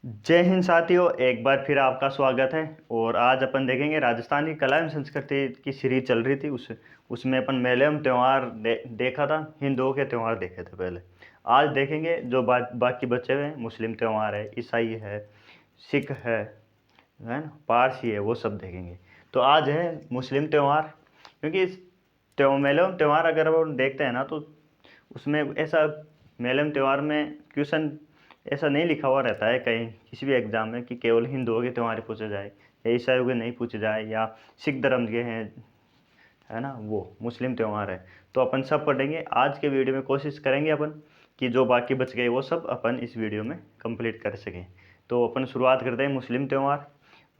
जय हिंद साथियों, एक बार फिर आपका स्वागत है। और आज अपन देखेंगे राजस्थान की कला एवं संस्कृति की सीरीज चल रही थी। उसमें अपन मेले एवं त्यौहार देखा था। हिंदुओं के त्यौहार देखे थे पहले। आज देखेंगे जो बाकी बचे हुए हैं। मुस्लिम त्यौहार है, ईसाई है, सिख है ना, पारसी है, वो सब देखेंगे। तो आज है मुस्लिम त्यौहार। क्योंकि इस मेले एवं त्यौहार अगर हम देखते हैं ना, तो उसमें ऐसा मेले एवं त्यौहार में क्वेश्चन ऐसा नहीं लिखा हुआ रहता है कहीं किसी भी एग्जाम में कि केवल हिंदुओं के त्यौहार पूछे जाए या ईसाइयों के नहीं पूछे जाए या सिख धर्म के हैं, है ना, वो मुस्लिम त्यौहार है। तो अपन सब पढ़ेंगे आज के वीडियो में। कोशिश करेंगे अपन कि जो बाकी बच गए वो सब अपन इस वीडियो में कंप्लीट कर सकें। तो अपन शुरुआत करते हैं मुस्लिम त्यौहार।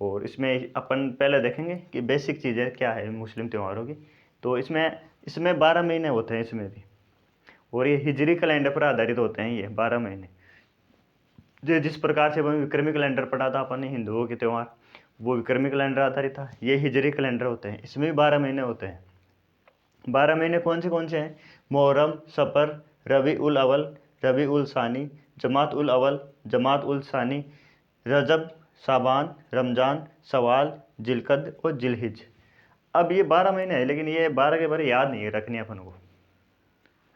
और इसमें अपन पहले देखेंगे कि बेसिक चीज़ें क्या है मुस्लिम त्योहारों की। तो इसमें इसमें 12 महीने होते हैं इसमें भी। और ये हिजरी कैलेंडर पर आधारित होते हैं ये 12 महीने। जिस प्रकार से वही विक्रमी कैलेंडर पढ़ा था अपन ने हिंदुओं के त्यौहार, वो विक्रमी कैलेंडर आधारित था। ये हिजरी कैलेंडर होते हैं, इसमें भी 12 महीने होते हैं। 12 महीने कौन से हैं? मुहर्रम, सफर, रबी उल अव्वल, रबी उल सानी, जमात उल अव्वल, जमात उल सानी, रजब, शाबान, रमजान, सवाल, जिलकद और जिलहिज। अब ये 12 महीने हैं, लेकिन ये 12 के बारे याद नहीं है रखनी अपन को,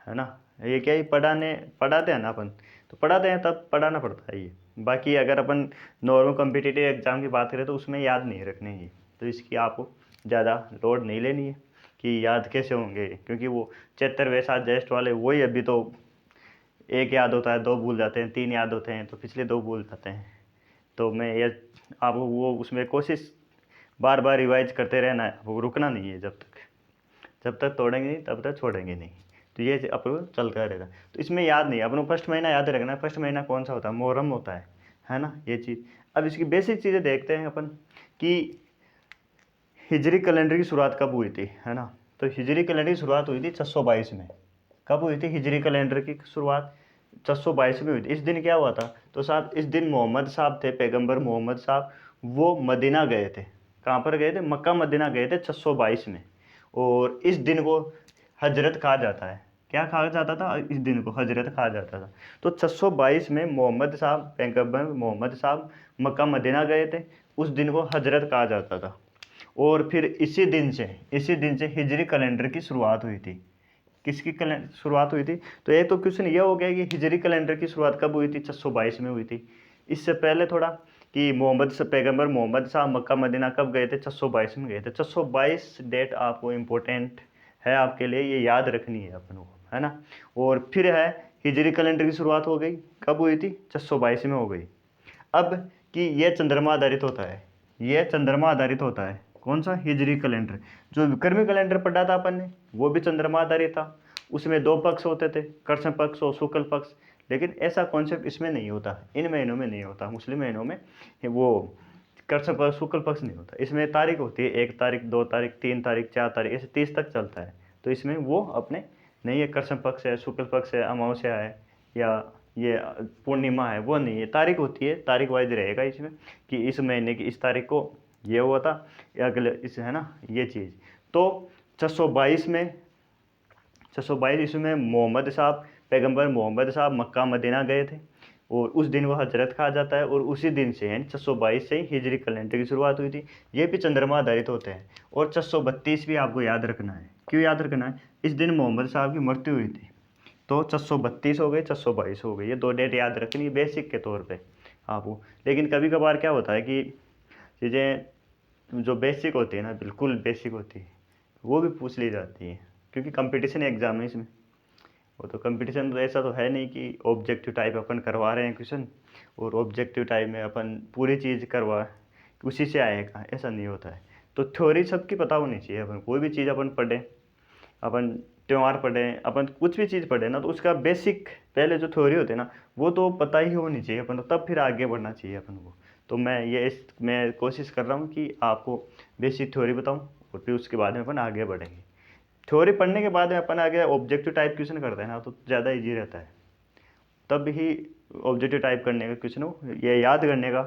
है ना। ये क्या ही पढ़ाते हैं ना अपन, तो पढ़ाते हैं तब पढ़ाना पड़ता है ये। बाकी अगर अपन नॉर्मल कॉम्पिटिटिव एग्जाम की बात करें तो उसमें याद नहीं रखने हैं ये। तो इसकी आपको ज़्यादा लोड नहीं लेनी है कि याद कैसे होंगे, क्योंकि वो चैतर वैसाख ज्येष्ठ वाले वही अभी तो एक याद होता है, दो भूल जाते हैं, तीन याद होते हैं तो पिछले दो भूल जाते हैं। तो मैं ये आपको वो उसमें कोशिश बार बार रिवाइज करते रहना है, वो रुकना नहीं है। जब तक तोड़ेंगे नहीं तब तक छोड़ेंगे नहीं। तो ये अपन चलता रहेगा। तो इसमें याद नहीं है अपन को, फर्स्ट महीना याद रखना है। फर्स्ट महीना कौन सा होता है? मुहर्रम होता है ना, ये चीज़। अब इसकी बेसिक चीज़ें देखते हैं अपन कि हिजरी कैलेंडर की शुरुआत कब हुई थी, है ना। तो हिजरी कैलेंडर की शुरुआत हुई थी 622 में। कब हुई थी हिजरी कैलेंडर की शुरुआत? 622 में हुई थी। इस दिन क्या हुआ था? तो साहब इस दिन मोहम्मद साहब थे, पैगंबर मोहम्मद साहब, वो मदीना गए थे। कहाँ पर गए थे? मक्का मदीना गए थे 622 में। और इस दिन को हजरत कहा जाता है। क्या कहा जाता था? इस दिन को हजरत कहा जाता था। तो 622 में मोहम्मद साहब, पैगंबर मोहम्मद साहब मक्का मदीना गए थे। उस दिन को हजरत कहा जाता था। और फिर इसी दिन से हिजरी कैलेंडर की शुरुआत हुई थी। किसकी शुरुआत हुई थी? तो ये तो क्वेश्चन ये हो गया कि हिजरी कैलेंडर की शुरुआत कब हुई थी? 622 में हुई थी। इससे पहले थोड़ा कि पैगंबर मोहम्मद साहब मक्का मदीना कब गए थे? 622 में गए थे। 622 डेट आपको इम्पोर्टेंट है, आपके लिए ये याद रखनी है अपन को, है ना। और फिर है हिजरी कैलेंडर की शुरुआत हो गई, कब हुई थी? 622 में हो गई। अब कि ये चंद्रमा आधारित होता है, ये चंद्रमा आधारित होता है। कौन सा? हिजरी कैलेंडर। जो विक्रमी कैलेंडर पढ़ा था अपन ने, वो भी चंद्रमा आधारित था। उसमें दो पक्ष होते थे, कृष्ण पक्ष और शुक्ल पक्ष। लेकिन ऐसा कॉन्सेप्ट इसमें नहीं होता, इन महीनों में नहीं होता। मुस्लिम महीनों में वो कृष्ण पक्ष शुक्ल पक्ष नहीं होता। इसमें तारीख होती है, 1 तारीख, 2 तारीख, 3 तारीख, 4 तारीख, ऐसे 30 तक चलता है। तो इसमें वो अपने नहीं है, कृष्ण पक्ष है, शुक्ल पक्ष है, अमावस्या है, या ये पूर्णिमा है, वो नहीं है। तारीख होती है, तारीख वाइज रहेगा इसमें कि इस महीने की इस तारीख को ये हुआ था, या अगले इस, है ना, ये चीज़। तो 622 में 622 ईस्वी में मोहम्मद साहब, पैगंबर मोहम्मद साहब मक्का मदीना गए थे। और उस दिन वो हजरत कहा जाता है। और उसी दिन से यानी 622 से ही हिजरी कैलेंडर की शुरुआत हुई थी। ये भी चंद्रमा आधारित होते हैं। और 632 भी आपको याद रखना है। क्यों याद रखना है? इस दिन मोहम्मद साहब की मृत्यु हुई थी। तो 632 हो गई, 622 हो गई। ये दो डेट याद रखनी है बेसिक के तौर पे आपको। लेकिन कभी कभार क्या होता है कि चीज़ें जो बेसिक होती है ना, बिल्कुल बेसिक होती है, वो भी पूछ ली जाती है। क्योंकि कंपटीशन एग्जाम है इसमें। वो तो कंपटीशन तो ऐसा तो है नहीं कि ऑब्जेक्टिव टाइप अपन करवा रहे हैं क्वेश्चन, और ऑब्जेक्टिव टाइप में अपन पूरी चीज़ करवा उसी से आएगा, ऐसा नहीं होता है। तो थ्योरी सबकी पता होनी चाहिए। अपन कोई भी चीज़ अपन पढ़ें, अपन त्यौहार पढ़ें, अपन कुछ भी चीज़ पढ़े ना, तो उसका बेसिक पहले जो थ्योरी होती है ना, वो तो पता ही होनी चाहिए अपन को, तब फिर आगे बढ़ना चाहिए अपन को। तो मैं कोशिश कर रहा हूँ कि आपको बेसिक थ्योरी बताऊँ, और फिर उसके बाद में अपन आगे बढ़ेंगे। थ्योरी पढ़ने के बाद में अपन आगे ऑब्जेक्टिव टाइप क्वेश्चन करते हैं ना, तो ज़्यादा ईजी रहता है। तब ही ऑब्जेक्टिव टाइप करने का क्वेश्चन हो, ये याद करने का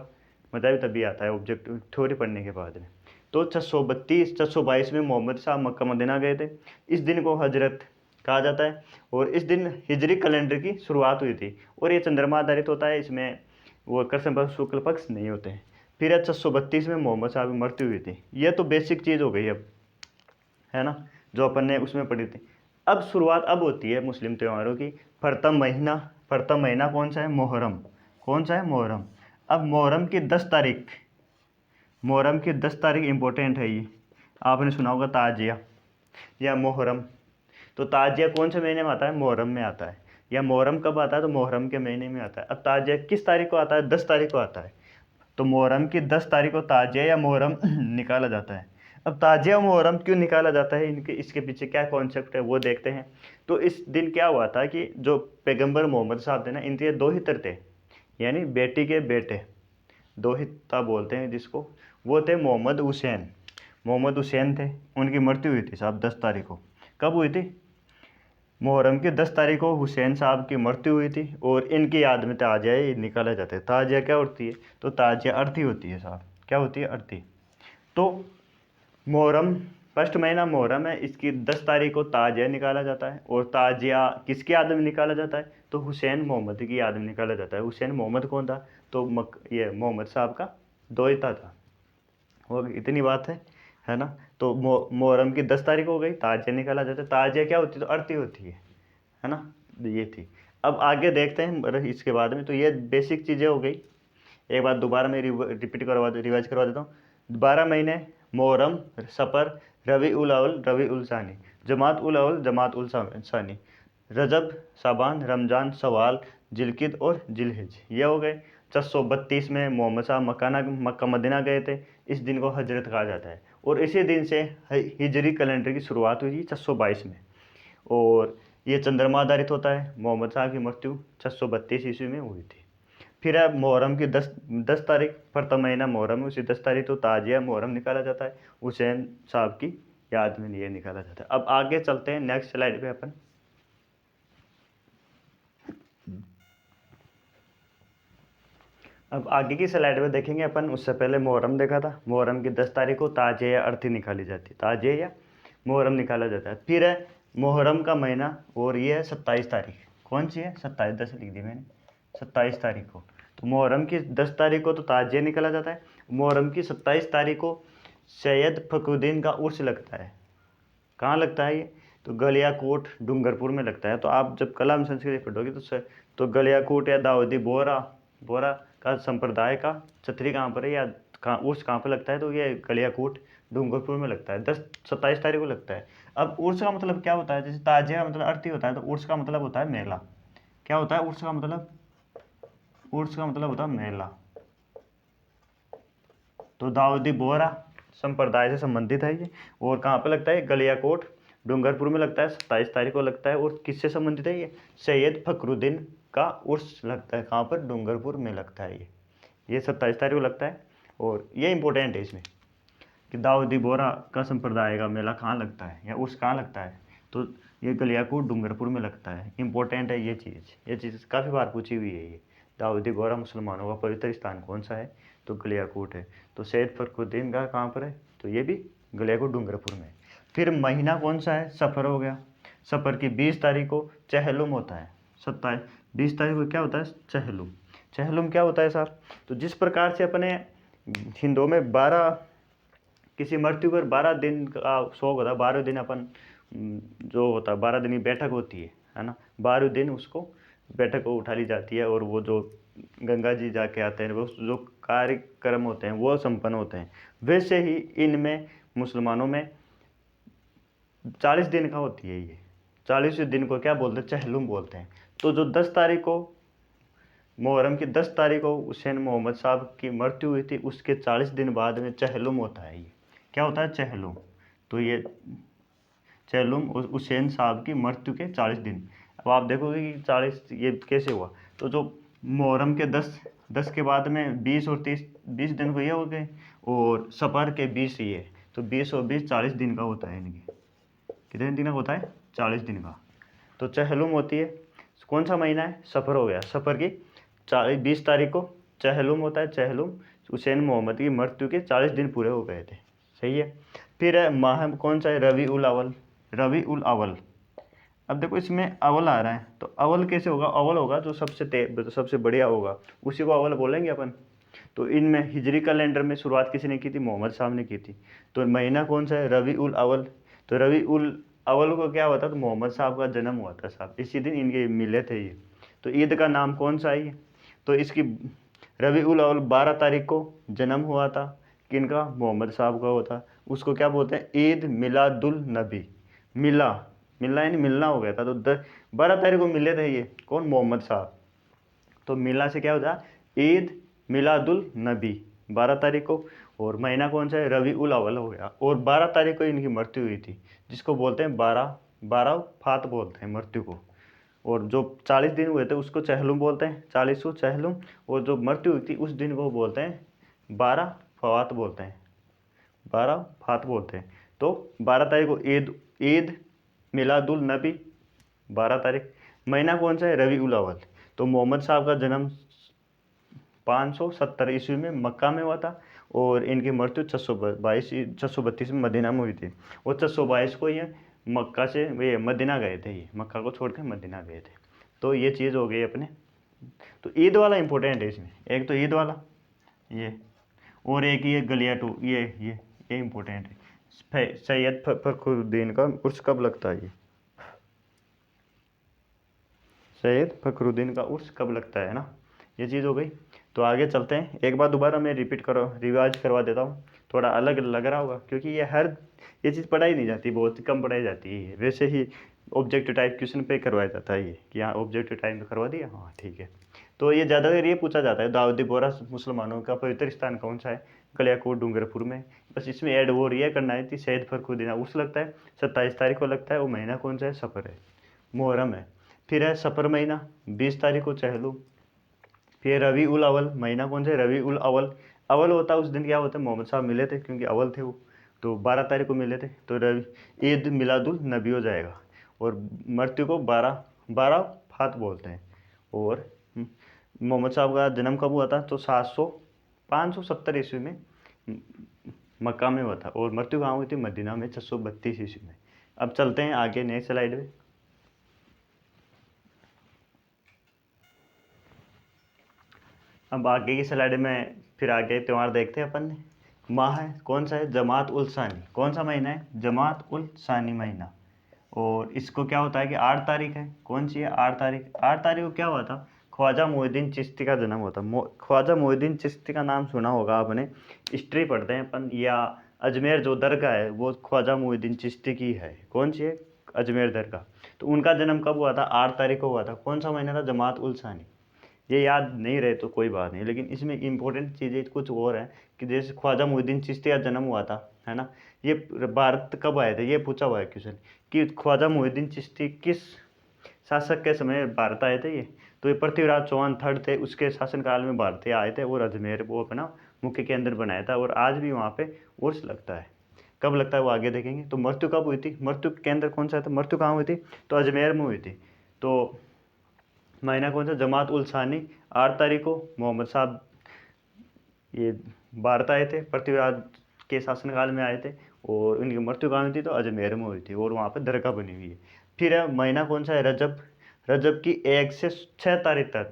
मज़ा भी तभी आता है ऑब्जेक्टिव थ्योरी पढ़ने के बाद में। तो 622 में मोहम्मद साहब मक्का मदीना गए थे। इस दिन को हजरत कहा जाता है। और इस दिन हिजरी कैलेंडर की शुरुआत हुई थी। और ये चंद्रमा आधारित होता है। इसमें वो कृष्ण पक्ष शुक्ल पक्ष नहीं होते हैं। फिर 632 में मोहम्मद साहब की मृत्यु हुई थी। ये तो बेसिक चीज़ हो गई अब, है ना, जो अपन ने उसमें पढ़ी थी। अब शुरुआत अब होती है मुस्लिम त्योहारों की। प्रथम महीना कौन सा है? मुहर्रम। कौन सा है? मुहर्रम। अब मुहर्रम की 10 तारीख, मुहर्रम की 10 तारीख इंपॉर्टेंट है ये। आपने सुना होगा ताजिया या मुहर्रम। तो ताजिया कौन से महीने में आता है? मुहर्रम में आता है। या मुहर्रम कब आता है? तो मुहर्रम के महीने में आता है। अब ताजिया किस तारीख को आता है? 10 तारीख को आता है। तो मुहर्रम की 10 तारीख को ताजिया या मुहर्रम निकाला जाता है। अब ताजिया मुहर्रम क्यों निकाला जाता है, इनके इसके पीछे क्या कॉन्सेप्ट है वो देखते हैं। तो इस दिन क्या हुआ था कि जो पैगंबर मोहम्मद साहब थे ना, इनके 2 ही थे, यानी बेटी के बेटे, 2 ही बोलते हैं जिसको, वो थे मोहम्मद हुसैन। मोहम्मद हुसैन थे, उनकी मृत्यु हुई थी साहब 10 तारीख को। कब हुई थी? मुहर्रम की 10 तारीख को हुसैन साहब की मृत्यु हुई थी, और इनकी याद में ताजिया ये निकाला जाता है। ताजिया क्या होती है? तो ताजिया अर्थी होती है साहब। क्या होती है? अर्थी। तो मुहर्रम, फर्स्ट महीना मुहर्रम है, इसकी 10 तारीख को ताजिया निकाला जाता है। और ताजिया किसकी याद में निकाला जाता है? तो हुसैन मोहम्मद की याद में निकाला जाता है। हुसैन मोहम्मद कौन था? तो ये मोहम्मद साहब का दोहिता था। और इतनी बात है ना। तो मुहर्रम की 10 तारीख हो गई, ताजिया निकाला जाता है। ताजिया क्या होती है? तो अर्थी होती है ना। ये थी। अब आगे देखते हैं इसके बाद में। तो ये बेसिक चीज़ें हो गई। एक बात दोबारा मैं रिवाइज करवा देता हूँ। 12 महीने मुहर्रम, सफ़र, रबी उल अव्वल, रबी उल सानी, जमात उल अव्वल, जमात उल सानी, रजब, शाबान, रमज़ान, शवाल, जिलकिद और जिलहिज, ये हो गए। 632 में मोहम्मद साहब मक्का मदीना गए थे। इस दिन को हजरत कहा जाता है। और इसी दिन से हिजरी कैलेंडर की शुरुआत हुई थी 622 में। और ये चंद्रमा आधारित होता है। मोहम्मद साहब की मृत्यु 632 ईस्वी में हुई थी। फिर अब मुहर्रम की 10 तारीख, प्रथम महीना मुहर्रम है, उसी 10 तारीख तो ताजिया मुहर्रम निकाला जाता है। हुसैन साहब की याद में ये निकाला जाता है। अब आगे चलते हैं नेक्स्ट स्लाइड पे अपन। अब आगे की स्लाइड में देखेंगे अपन। उससे पहले मुहर्रम देखा था। मुहर्रम की 10 तारीख को ताजिया या अर्थी निकाली जाती है। ताजिया या मुहर्रम निकाला जाता है। फिर है मुहर्रम का महीना, और ये है 27 तारीख। कौन सी है? 27, 10 लिख दी मैंने, 27 तारीख को। तो मुहर्रम की 10 तारीख को तो ताजिया निकाला जाता है। मुहर्रम की 27 तारीख को सैयद फखरुद्दीन का उर्स लगता है। कहाँ लगता है ये? तो गलियाकोट डूंगरपुर में लगता है। तो आप जब कला में संस्कृति पढ़ोगे तो गलियाकोट या दाऊदी बोरा बोरा का संप्रदाय का छतरी कहाँ पर है, या कहाँ उर्स कहाँ पर लगता है? तो ये गलियाकोट डूंगरपुर में लगता है। 27 तारीख को लगता है। अब उर्स का मतलब क्या होता है? जैसे ताजिया का मतलब अर्थी होता है, तो उर्स का मतलब होता है मेला। क्या होता है उर्स का मतलब? उर्स का मतलब होता है मेला। तो दाऊदी बोहरा संप्रदाय से संबंधित है ये। और कहाँ पे लगता है? गलियाकोट डूंगरपुर में लगता है। 27 तारीख को लगता है। और किससे संबंधित है ये? सैयद फखरुद्दीन का उर्स लगता है। कहाँ पर? डूंगरपुर में लगता है ये 27 तारीख को लगता है। और ये इंपॉर्टेंट है इसमें कि दाऊदी बोहरा का संप्रदाय का मेला कहाँ लगता है या उर्स कहाँ लगता है। तो ये गलियाकोट डूंगरपुर में लगता है। इंपॉर्टेंट है ये चीज़ काफ़ी बार पूछी हुई है ये। दाऊदी बोहरा मुसलमानों का पवित्र स्थान कौन सा है? तो गलियाकोट है। तो सैयद फखरुद्दीन का कहाँ पर है? तो ये भी गलियाकोट डूंगरपुर में है। फिर महीना कौन सा है? सफ़र हो गया। सफ़र की 20 तारीख को चहलुम होता है। 20 तारीख को क्या होता है? चहलुम। चहलुम क्या होता है सर? तो जिस प्रकार से अपने हिंदुओं में 12 किसी मृत्यु पर 12 दिन का शोक होता है, 12 दिन अपन जो होता है 12 दिन की बैठक होती है ना। 12 दिन उसको बैठक को उठा ली जाती है। और वो जो गंगा जी जाके आते हैं, वो जो कार्यक्रम होते हैं वो संपन्न होते हैं। वैसे ही इनमें मुसलमानों में 40 दिन का होती है ये। 40वें दिन को क्या बोलते हैं? चहलुम बोलते हैं। तो जो 10 तारीख को मुहर्रम की 10 तारीख को हुसैन मोहम्मद साहब की मृत्यु हुई थी, उसके 40 दिन बाद में चहलुम होता है ये। क्या होता है? चहलुम। तो ये चहलुम हुसैन साहब की मृत्यु के 40 दिन। अब आप देखोगे कि 40 ये कैसे हुआ। तो जो मुहर्रम के 10 के बाद में 20 और 30, 20 दिन को ये हो गए। और सफ़र के 20 ये, तो 20 और 20 40 दिन का होता है इनकी। कितने दिन का होता है? 40 दिन का। तो चहलुम होती है। कौन सा महीना है? सफ़र हो गया। सफ़र की 20 तारीख को चहलुम होता है। चहलुम हुसैन मोहम्मद की मृत्यु के 40 दिन पूरे हो गए थे। सही है। फिर माह कौन सा है? रबी उल अव्वल। रबी उल अव्वल अब देखो इसमें अव्वल आ रहा है, तो अव्वल कैसे होगा, अव्वल होगा जो सबसे बढ़िया होगा, उसी को अव्वल बोलेंगे अपन। तो इनमें हिजरी कैलेंडर में शुरुआत किसी ने की थी, मोहम्मद साहब ने की थी। तो महीना कौन सा है, रबी उल अव्वल। तो रबी उल अव्वल को क्या हुआ था, तो मोहम्मद साहब का जन्म हुआ था साहब, इसी दिन इनके मिले थे ये। तो ईद का नाम कौन सा है ये, तो इसकी रबी उल अव्वल 12 तारीख को जन्म हुआ था, किनका, मोहम्मद साहब का होता, उसको क्या बोलते हैं, ईद मिलादुल नबी। मिला, मिलना यानी मिलना हो गया था, तो 12 तारीख को मिले थे ये, कौन, मोहम्मद साहब। तो मिला से क्या होता है, ईद मिलादुल नबी 12 तारीख को। और महीना कौन सा है, रबी उल अव्वल हो गया। और 12 तारीख को इनकी मृत्यु हुई थी, जिसको बोलते हैं 12 फात बोलते हैं मृत्यु को। और जो 40 दिन हुए थे उसको चहलुम बोलते हैं, 40 चहलुम। और जो मृत्यु हुई थी उस दिन को बोलते हैं 12 फवात बोलते हैं, 12 फात बोलते हैं। तो 12 तारीख को ईद, ईद मिलादुल नबी 12 तारीख। महीना कौन सा है, रबी उल अव्वल। तो मोहम्मद साहब का जन्म 570 ईस्वी में मक्का में हुआ था, और इनकी मृत्यु 632 में मदीना में हुई थी। और 622 को ये मक्का से ये मदीना गए थे, ये मक्का को छोड़ के मदीना गए थे। तो ये चीज़ हो गई अपने। तो ईद वाला इंपॉर्टेंट है इसमें, एक तो ईद वाला ये, और एक ये गलियाटू, ये इंपॉर्टेंट है। सैयद फखरुद्दीन का उर्स कब लगता है, ये सैयद फखरुद्दीन का उर्स कब लगता है ना, ये चीज़ हो गई। तो आगे चलते हैं, एक बार दोबारा मैं रिपीट रिवाइज करवा देता हूँ। थोड़ा अलग लग रहा होगा क्योंकि ये चीज़ पढ़ाई नहीं जाती, बहुत कम पढ़ाई जाती है। वैसे ही ऑब्जेक्टिव टाइप क्वेश्चन पे करवाया जाता है ये, कि हाँ ऑब्जेक्टिव टाइप में करवा दिया, हाँ ठीक है। तो ये ज़्यादातर ये पूछा जाता है, दाऊदी बोहरा मुसलमानों का पवित्र स्थान कौन सा है, कलियाकोट डूंगरपुर में। बस इसमें ऐड वो ये करना है कि सैयद फखरुद्दीन उर्स लगता है 27 तारीख को लगता है, वो महीना कौन सा है, सफ़र है, मुहर्रम है। फिर है सफ़र महीना 20 तारीख को चहलू। फिर रबी उल अव्वल, महीना कौन सा है, रबी उल अव्वल। अव्वल होता है उस दिन क्या होता है, मोहम्मद साहब मिले थे क्योंकि अव्वल थे वो। तो 12 तारीख को मिले थे, तो रबी ईद मिलादुल नबी हो जाएगा। और मृत्यु को 12 फात बोलते हैं। और मोहम्मद साहब का जन्म कब हुआ था, तो 570 ईस्वी में मक्का में हुआ था। और मृत्यु कहाँ हुई थी, मदीना में 632 ईस्वी में। अब चलते हैं आगे नेक्स्ट स्लाइड में। अब आगे की स्लाइड में फिर आगे त्यौहार देखते हैं अपन ने। माह है कौन सा है, जमात उल सानी। कौन सा महीना है, जमात उल सानी महीना। और इसको क्या होता है कि 8 तारीख है, कौन सी है, 8 तारीख। 8 तारीख को क्या हुआ था, ख्वाजा मोहिउद्दीन चिश्ती का जन्म हुआ था। ख्वाजा मोहिउद्दीन चिश्ती का नाम सुना होगा आपने, हिस्ट्री पढ़ते हैं अपन, या अजमेर जो दरगाह है वो ख्वाजा मोहिउद्दीन चिश्ती की है, कौन सी है, अजमेर दरगाह। तो उनका जन्म कब हुआ था, 8 तारीख को हुआ था। कौन सा महीना था, जमात उल सानी। ये याद नहीं रहे तो कोई बात नहीं, लेकिन इसमें इंपॉर्टेंट चीज़ें कुछ और है, कि जैसे ख्वाजा मोहिउद्दीन चिश्ती का जन्म हुआ था, है ना। ये भारत कब आए थे, ये पूछा हुआ है क्वेश्चन, कि ख्वाजा मोहिउद्दीन चिश्ती किस शासक के समय भारत आए थे ये। तो ये पृथ्वीराज चौहान थर्ड थे, उसके शासनकाल में भारत आए थे, और अजमेर वो अपना मुख्य केंद्र बनाया था। और आज भी वहाँ पे उर्स लगता है, कब लगता है वो आगे देखेंगे। तो मृत्यु कब हुई थी, मृत्यु केंद्र कौन सा था, मृत्यु कहाँ हुई थी, तो अजमेर में हुई थी। तो महीना कौन सा, जमात उल सानी। 8 तारीख को मोहम्मद साहब ये भारत आए थे, पृथ्वीराज के शासनकाल में आए थे। और उनकी मृत्यु कहाँ हुई थी, तो अजमेर में हुई थी, और वहाँ पर दरगाह बनी हुई है। फिर है महीना कौन सा है, रजब। रजब की 1 से 6 तारीख तक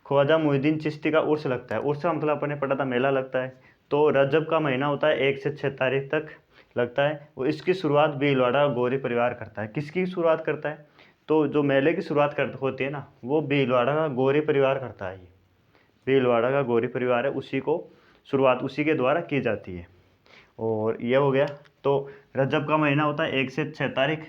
ख्वाजा मोहिउद्दीन चिश्ती का उर्स लगता है। उर्स का मतलब अपने पढ़ा था, मेला लगता है। तो रजब का महीना होता है 1 से 6 तारीख तक लगता है। और इसकी शुरुआत भीलवाड़ा गौरी परिवार करता है। किसकी शुरुआत करता है, तो जो मेले की शुरुआत होती है ना, वो भीलवाड़ा का गौरी परिवार करता है। ये भीलवाड़ा का गौरी परिवार है, उसी को शुरुआत उसी के द्वारा की जाती है। और ये हो गया। तो रजब का महीना होता है 1 से 6 तारीख।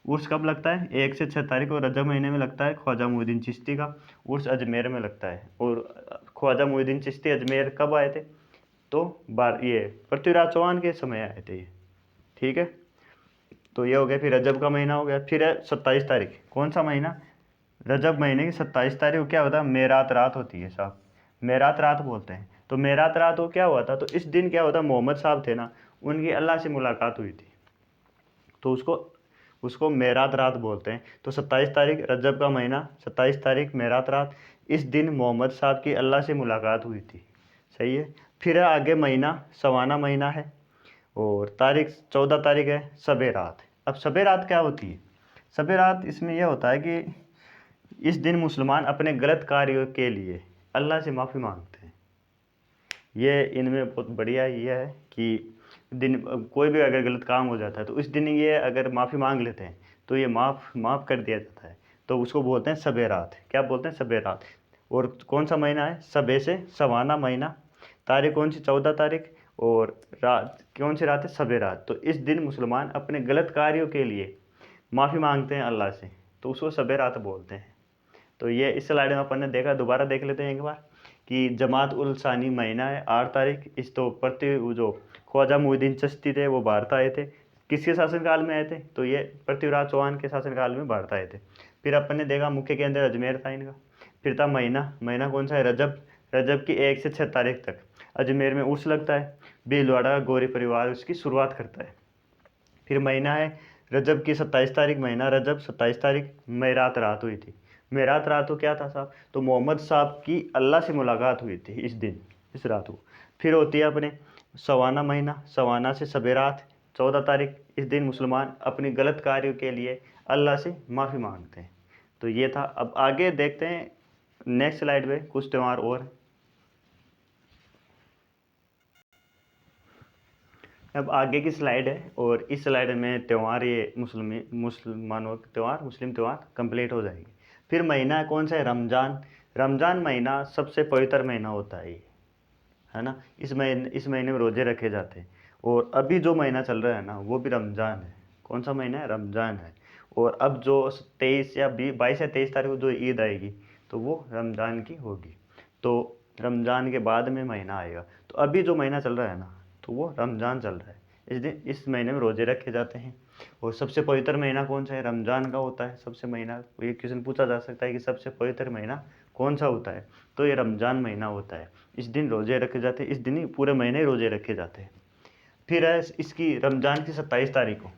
उर्स कब लगता है, 1 से 6 तारीख को रजब महीने में लगता है ख्वाजा मोहिउद्दीन चिश्ती का। उर्स अजमेर में लगता है। और ख्वाजा मोहिउद्दीन चिश्ती अजमेर कब आए थे, तो ये पृथ्वीराज चौहान के समय आए थे ये, ठीक है। तो ये हो गया, फिर रजब का महीना हो गया। फिर है 27 तारीख, कौन सा महीना, रजब महीने की 27 तारीख को क्या होता है, मेरात रात होती है साहब, मेरात रात बोलते हैं। तो मेरात रात को क्या हुआ था, तो इस दिन क्या होता, मोहम्मद साहब थे ना, उनकी अल्लाह से मुलाकात हुई थी, तो उसको उसको मेरात रात बोलते हैं। तो 27 तारीख रजब का महीना, 27 तारीख मेरात रात, इस दिन मोहम्मद साहब की अल्लाह से मुलाकात हुई थी, सही है। फिर है आगे महीना, सवाना महीना है। और तारीख 14 तारीख है शब रात। अब शब रात क्या होती है, शब रात इसमें यह होता है कि इस दिन मुसलमान अपने गलत कार्यों के लिए अल्लाह से माफ़ी मांगते हैं। ये इनमें बहुत बढ़िया ये है कि दिन कोई भी अगर गलत काम हो जाता है तो इस दिन ये अगर माफ़ी मांग लेते हैं तो ये माफ़ कर दिया जाता है। तो उसको बोलते हैं शब रात। क्या बोलते हैं? शब रात। और कौन सा महीना है? शबे से सवाना महीना। तारीख कौन सी? 14 तारीख। और रात कौन सी रात है? शब रात। तो इस दिन मुसलमान अपने गलत कार्यों के लिए माफ़ी मांगते हैं अल्लाह से, तो उसको शब रात बोलते हैं। तो ये इस स्लाइड में अपन ने देखा, दोबारा देख लेते हैं एक बार कि जमात उल सानी महीना है 8 तारीख। इस तो जो ख्वाजा मुहिद्दीन चिश्ती थे वो भारत आए थे। किसके शासनकाल में आए थे? तो ये पृथ्वीराज चौहान के शासनकाल में भारत आए थे। फिर अपन ने देखा मुख्य केंद्र अजमेर था इनका। फिर था महीना कौन सा है? रजब। रजब की 1 से 6 तारीख तक अजमेर में उर्स लगता है। भीलवाड़ा गौरी परिवार उसकी शुरुआत करता है। फिर महीना है रजब की 27 तारीख, महीना रजब 27 तारीख मेरात रात हुई थी। मेरात रात को क्या था साहब? तो मोहम्मद साहब की अल्लाह से मुलाकात हुई थी इस दिन, इस रात को। फिर होती है अपने सवाना महीना, सवाना से शब रात 14 तारीख। इस दिन मुसलमान अपनी गलत कार्यों के लिए अल्लाह से माफ़ी मांगते हैं। तो ये था। अब आगे देखते हैं नेक्स्ट स्लाइड में कुछ त्यौहार और। अब आगे की स्लाइड है और इस स्लाइड में त्यौहार ये मुसलमानों के त्यौहार, मुस्लिम त्यौहार कंप्लीट हो जाएगी। फिर महीना कौन सा है? रमज़ान। रमज़ान महीना सबसे पवित्र महीना होता है ये, है ना। इस महीने में रोज़े रखे जाते हैं। और अभी जो महीना चल रहा है ना वो भी रमज़ान है। कौन सा महीना है? रमज़ान है। और अब जो 23 या 22 या 23 तारीख को जो ईद आएगी तो वो रमज़ान की होगी। तो रमज़ान के बाद में महीना आएगा। तो अभी जो महीना चल रहा है ना तो वो रमज़ान चल रहा है। इस महीने में रोज़े रखे जाते हैं। और सबसे पवित्र महीना कौन सा है? रमज़ान का होता है सबसे महीना। ये क्वेश्चन पूछा जा सकता है कि सबसे पवित्र महीना कौन सा होता है? तो ये रमज़ान महीना होता है। इस दिन रोज़े रखे जाते हैं। इस दिन ही पूरे महीने रोज़े रखे जाते हैं। फिर है इसकी रमज़ान की 27 तारीख को,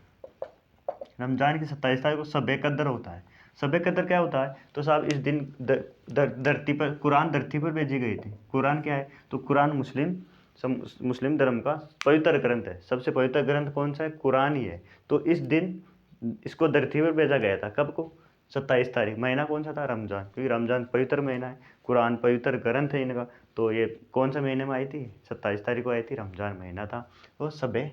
रमज़ान की 27 तारीख को शब कद्र होता है। शब कद्र क्या होता है? तो साहब इस दिन धरती पर कुरान धरती पर भेजी गई थी। कुरान क्या है? तो कुरान मुस्लिम धर्म का पवित्र ग्रंथ है। सबसे पवित्र ग्रंथ कौन सा है? कुरान ही है। तो इस दिन इसको धरती पर भेजा गया था। कब को? 27 तारीख। महीना कौन सा था? रमज़ान। क्योंकि रमज़ान पवित्र महीना है, कुरान पवित्र ग्रंथ है इनका। तो ये कौन सा महीने में आई थी? 27 तारीख को आई थी, रमज़ान महीना था। तो सबे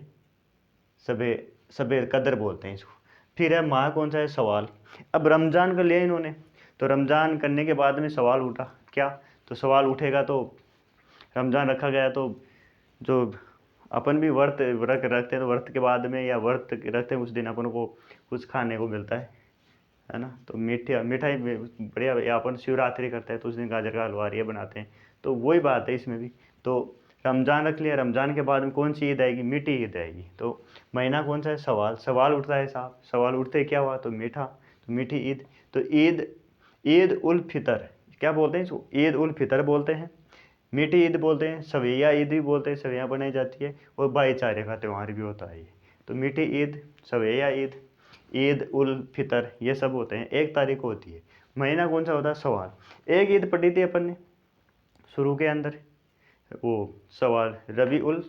सबे कदर बोलते हैं इसको। फिर है माह कौन सा है? सवाल। अब रमज़ान कर लिया इन्होंने, तो रमज़ान करने के बाद में सवाल उठा। क्या? तो सवाल उठेगा तो रमज़ान रखा गया तो जो अपन भी व्रत रखते हैं तो व्रत के बाद में या व्रत रखते हैं उस दिन अपन को कुछ खाने को मिलता है ना। तो मिठाई बढ़िया। या अपन शिवरात्रि करते हैं तो उस दिन गाजर का हलवा ये बनाते हैं। तो वही बात है इसमें भी। तो रमज़ान रख लिया। रमज़ान के बाद में कौन सी ईद आएगी? मीठी ईद आएगी। तो महीना कौन सा है? सवाल उठता है साहब। सवाल उठते क्या हुआ? तो मीठा, तो मीठी ईद। तो ईद उल फितर क्या बोलते हैं इसको? ईद उल फितर बोलते हैं, मीठी ईद बोलते हैं, सवैया ईद भी बोलते हैं, सवैया बनाई जाती है। और भाईचारे का त्यौहार भी होता है ये। तो मीठी ईद, सवैया ईद, ईद उल फितर ये सब होते हैं। 1 तारीख को होती है। महीना कौन सा होता है? सवाल। एक ईद पढ़ी थी अपन ने शुरू के अंदर, वो सवाल रबी उल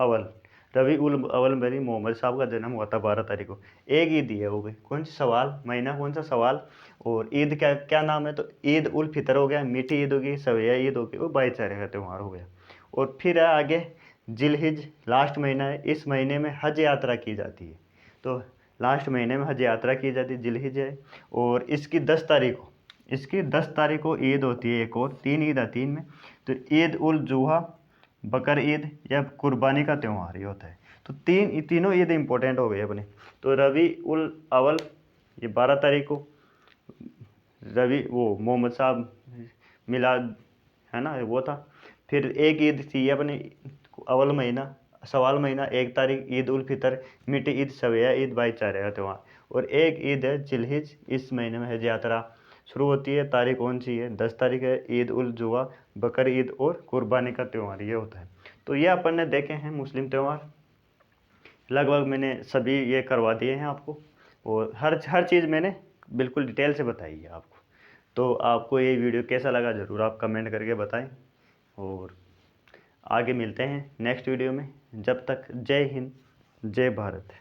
अवल। रबी उल अवल में भी मोहम्मद साहब का जन्म हुआ था 12 तारीख को। एक ईद ही है वो गई। कौन सी? सवाल। महीना कौन सा? सवाल। और ईद क्या क्या नाम है? तो ईद उल फितर हो गया, मीठी ईद होगी, सवैया ईद होगी, वो भाईचारे का त्यौहार हो गया। और फिर है आगे जिलहिज, लास्ट महीना है। इस महीने में हज यात्रा की जाती है। तो लास्ट महीने में हज यात्रा की जाती है, जिलहिज है। और इसकी 10 तारीख को ईद होती है। एक और 3 ईद आती है इनमें। तो ईद उल जुहा, बकर ईद या कुर्बानी का त्यौहार ये होता है। तो तीनों ईद इंपॉर्टेंट हो गए अपने। तो रबी उल अवल ये 12 तारीख को, रवि वो मोहम्मद साहब मिलाद है ना वो था। फिर एक ईद थी अपने अवल महीना, सवाल महीना 1 तारीख ईद उल फितर, मीठी ईद, सवैया ईद, भाईचारे का त्यौहार। और एक ईद है जिलहिज। इस महीने में हज यात्रा शुरू होती है। तारीख कौन सी है? 10 तारीख है। ईद उल जुहा, बकर ईद और कुर्बानी का त्यौहार ये होता है। तो ये अपन ने देखे हैं मुस्लिम त्यौहार। लगभग मैंने सभी ये करवा दिए हैं आपको। और हर चीज़ मैंने बिल्कुल डिटेल से बताई है आपको। तो आपको ये वीडियो कैसा लगा ज़रूर आप कमेंट करके बताएं। और आगे मिलते हैं नेक्स्ट वीडियो में। जब तक जय हिंद, जय भारत।